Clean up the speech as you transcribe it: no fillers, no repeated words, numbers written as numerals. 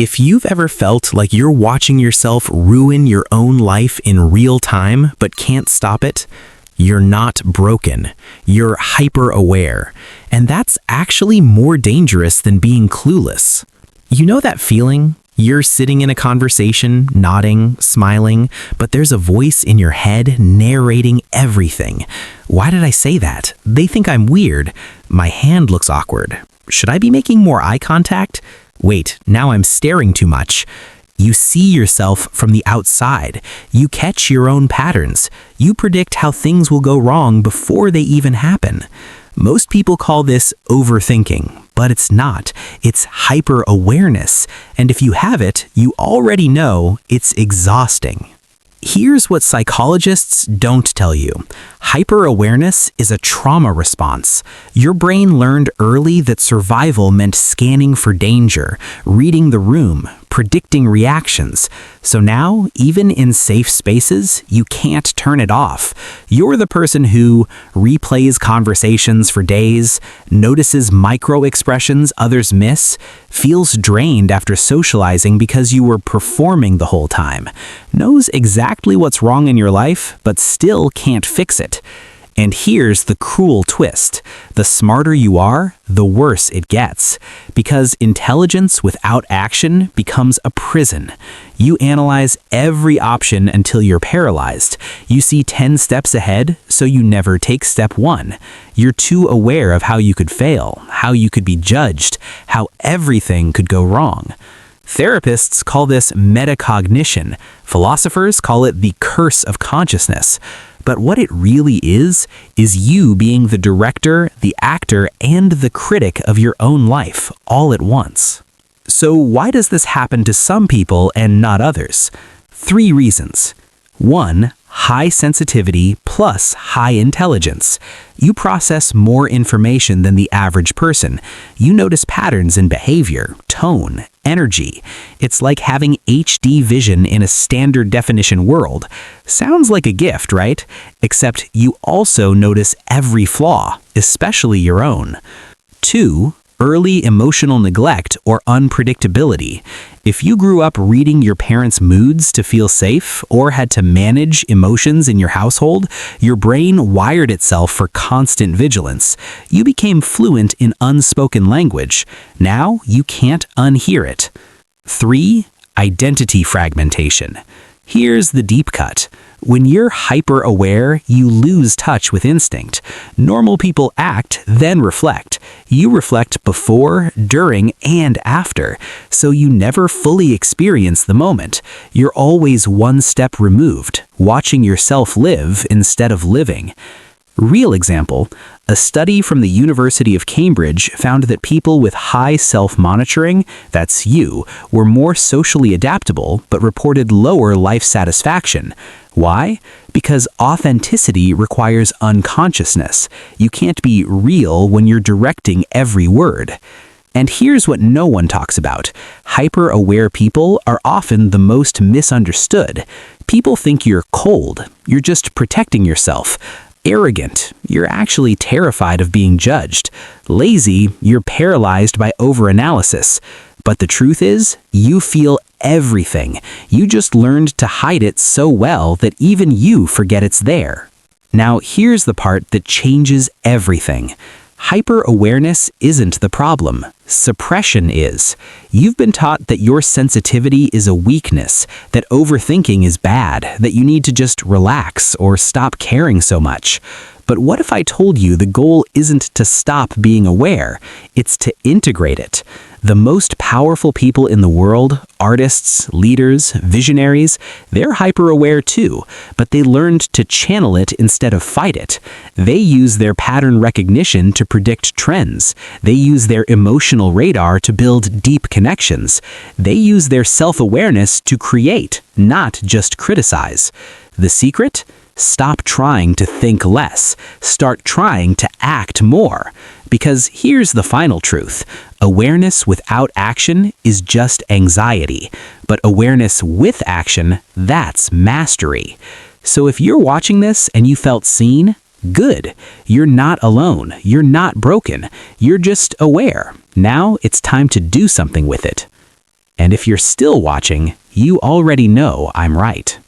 If you've ever felt like you're watching yourself ruin your own life in real time but can't stop it, you're not broken. You're hyper-aware. And that's actually more dangerous than being clueless. You know that feeling? You're sitting in a conversation, nodding, smiling, but there's a voice in your head narrating everything. Why did I say that? They think I'm weird. My hand looks awkward. Should I be making more eye contact? Wait, now I'm staring too much. You see yourself from the outside. You catch your own patterns. You predict how things will go wrong before they even happen. Most people call this overthinking, but it's not. It's hyper-awareness. And if you have it, you already know it's exhausting. Here's what psychologists don't tell you. Hyper-awareness is a trauma response. Your brain learned early that survival meant scanning for danger, reading the room, predicting reactions. So now, even in safe spaces, you can't turn it off. You're the person who replays conversations for days, notices micro-expressions others miss, feels drained after socializing because you were performing the whole time, knows exactly what's wrong in your life, but still can't fix it. And here's the cruel twist. The smarter you are, the worse it gets. Because intelligence without action becomes a prison. You analyze every option until you're paralyzed. You see 10 steps ahead, so you never take step 1. You're too aware of how you could fail, how you could be judged, how everything could go wrong. Therapists call this metacognition. Philosophers call it the curse of consciousness. But what it really is you being the director, the actor, and the critic of your own life all at once. So why does this happen to some people and not others? 3 reasons. 1. High sensitivity plus high intelligence. You process more information than the average person. You notice patterns in behavior, tone, energy. It's like having HD vision in a standard definition world. Sounds like a gift, right? Except you also notice every flaw, especially your own. 2. Early emotional neglect or unpredictability. If you grew up reading your parents' moods to feel safe or had to manage emotions in your household, your brain wired itself for constant vigilance. You became fluent in unspoken language. Now you can't unhear it. 3. Identity fragmentation. Here's the deep cut. When you're hyper-aware, you lose touch with instinct. Normal people act, then reflect. You reflect before, during, and after, so you never fully experience the moment. You're always one step removed, watching yourself live instead of living. Real example, a study from the University of Cambridge found that people with high self-monitoring, that's you, were more socially adaptable but reported lower life satisfaction. Why? Because authenticity requires unconsciousness. You can't be real when you're directing every word. And here's what no one talks about. Hyper-aware people are often the most misunderstood. People think you're cold. You're just protecting yourself. Arrogant, you're actually terrified of being judged. Lazy, you're paralyzed by overanalysis. But the truth is, you feel everything. You just learned to hide it so well that even you forget it's there. Now, here's the part that changes everything. Hyper-awareness isn't the problem. Suppression is. You've been taught that your sensitivity is a weakness, that overthinking is bad, that you need to just relax or stop caring so much. But what if I told you the goal isn't to stop being aware, it's to integrate it? The most powerful people in the world, artists, leaders, visionaries, they're hyper-aware too, but they learned to channel it instead of fight it. They use their pattern recognition to predict trends. They use their emotional radar to build deep connections. They use their self-awareness to create, not just criticize. The secret? Stop trying to think less. Start trying to act more. Because here's the final truth. Awareness without action is just anxiety. But awareness with action, that's mastery. So if you're watching this and you felt seen, good. You're not alone. You're not broken. You're just aware. Now it's time to do something with it. And if you're still watching, you already know I'm right.